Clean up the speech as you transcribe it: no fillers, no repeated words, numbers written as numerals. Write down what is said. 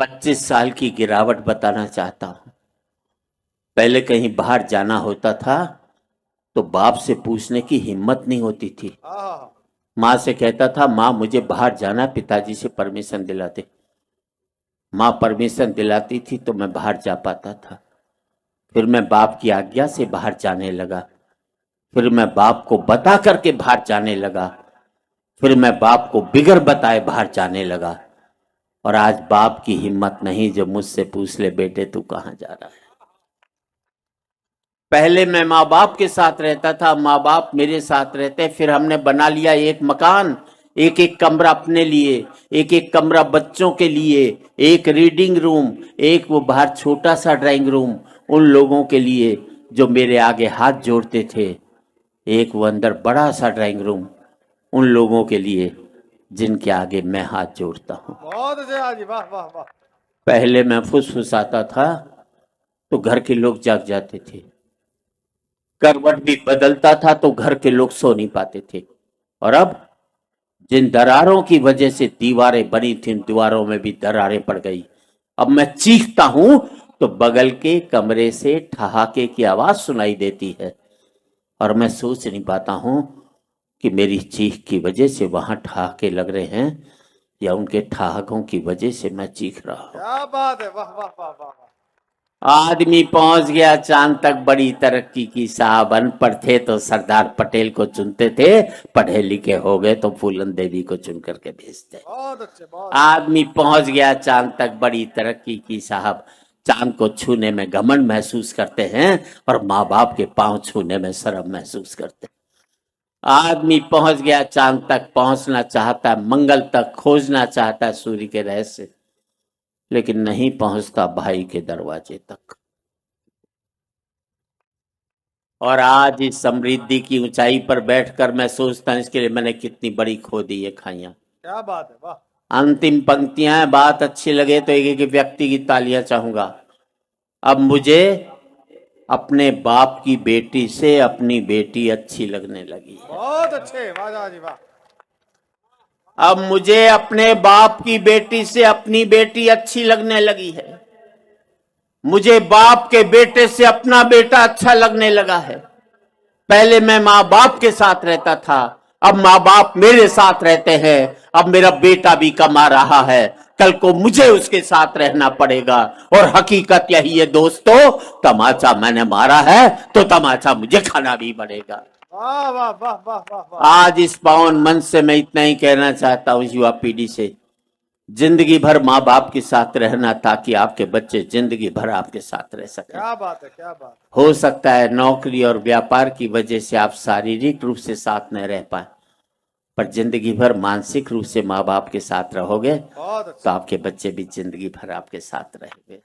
25 साल की गिरावट बताना चाहता हूं। पहले कहीं बाहर जाना होता था तो बाप से पूछने की हिम्मत नहीं होती थी। माँ से कहता था माँ मुझे बाहर जाना, पिताजी से परमिशन दिलाते। माँ परमिशन दिलाती थी तो मैं बाहर जा पाता था। फिर मैं बाप की आज्ञा से बाहर जाने लगा। फिर मैं बाप को बता करके बाहर जाने लगा। फिर मैं बाप को बिगर बताए बाहर जाने लगा। और आज बाप की हिम्मत नहीं जो मुझसे पूछ ले बेटे तू कहां जा रहा है। पहले मैं माँ बाप के साथ रहता था, माँ बाप मेरे साथ रहते। फिर हमने बना लिया एक मकान, एक एक कमरा अपने लिए, एक एक कमरा बच्चों के लिए, एक रीडिंग रूम, एक वो बाहर छोटा सा ड्राइंग रूम उन लोगों के लिए जो मेरे आगे हाथ जोड़ते थे, एक वो अंदर बड़ा सा ड्राइंग रूम उन लोगों के लिए जिनके आगे मैं हाथ जोड़ता हूँ। बहुत अच्छे हाजी, वाह वाह वाह। पहले मैं फुसफुसाता था तो घर के लोग जाग जाते थे। करवट भी बदलता था तो घर के लोग सो नहीं पाते थे। और अब जिन दरारों की वजह से दीवारें बनी थी, दीवारों में भी दरारें पड़ गई। अब मैं चीखता हूं तो बगल के कमरे से ठहाके की आवाज सुनाई देती है। और मैं सोच नहीं पाता हूं कि मेरी चीख की वजह से वहां ठहाके लग रहे हैं या उनके ठहाकों की वजह से मैं चीख रहा हूं। क्या बात है, वाह वाह वाह वाह। आदमी पहुंच गया चांद तक, बड़ी तरक्की की साहब। अनपढ़ थे तो सरदार पटेल को चुनते थे, पढ़े लिखे हो गए तो फूलन देवी को चुन करके भेजते। बहुत अच्छे, बहुत आदमी पहुंच गया चांद तक, बड़ी तरक्की की साहब। चांद को छूने में घमंड महसूस करते हैं और माँ बाप के पांव छूने में शर्म महसूस करते हैं। आदमी पहुंच गया चांद तक, पहुंचना चाहता है मंगल तक, खोजना चाहता है सूर्य के रहस्य, लेकिन नहीं पहुंचता भाई के दरवाजे तक। और आज इस समृद्धि की ऊंचाई पर बैठकर मैं सोचता हूं इसके लिए मैंने कितनी बड़ी खो दी ये खाइयां। क्या बात है, वाह। अंतिम पंक्तियां हैं, बात अच्छी लगे तो एक एक व्यक्ति की तालियां चाहूंगा। अब मुझे अपने बाप की बेटी से अपनी बेटी अच्छी लगने लगी है। बहुत अच्छे, वाह जी वाह। अब मुझे अपने बाप की बेटी से अपनी बेटी अच्छी लगने लगी है। मुझे बाप के बेटे से अपना बेटा अच्छा लगने लगा है। पहले मैं माँ बाप के साथ रहता था, अब माँ बाप मेरे साथ रहते हैं। अब मेरा बेटा भी कमा रहा है, कल को मुझे उसके साथ रहना पड़ेगा। और हकीकत यही है दोस्तों, तमाचा मैंने मारा है तो तमाचा मुझे खाना भी पड़ेगा। वाह वाह वाह वाह वाह वाह। आज इस पावन मन से मैं इतना ही कहना चाहता हूं युवा पीढ़ी से, जिंदगी भर माँ बाप के साथ रहना ताकि आपके बच्चे जिंदगी भर आपके साथ रह सकें। क्या बात है, क्या बात। हो सकता है नौकरी और व्यापार की वजह से आप शारीरिक रूप से साथ न रह पाए, पर जिंदगी भर मानसिक रूप से माँ बाप के साथ रहोगे बहुत तो अच्छा। आपके बच्चे भी जिंदगी भर आपके साथ रहेंगे।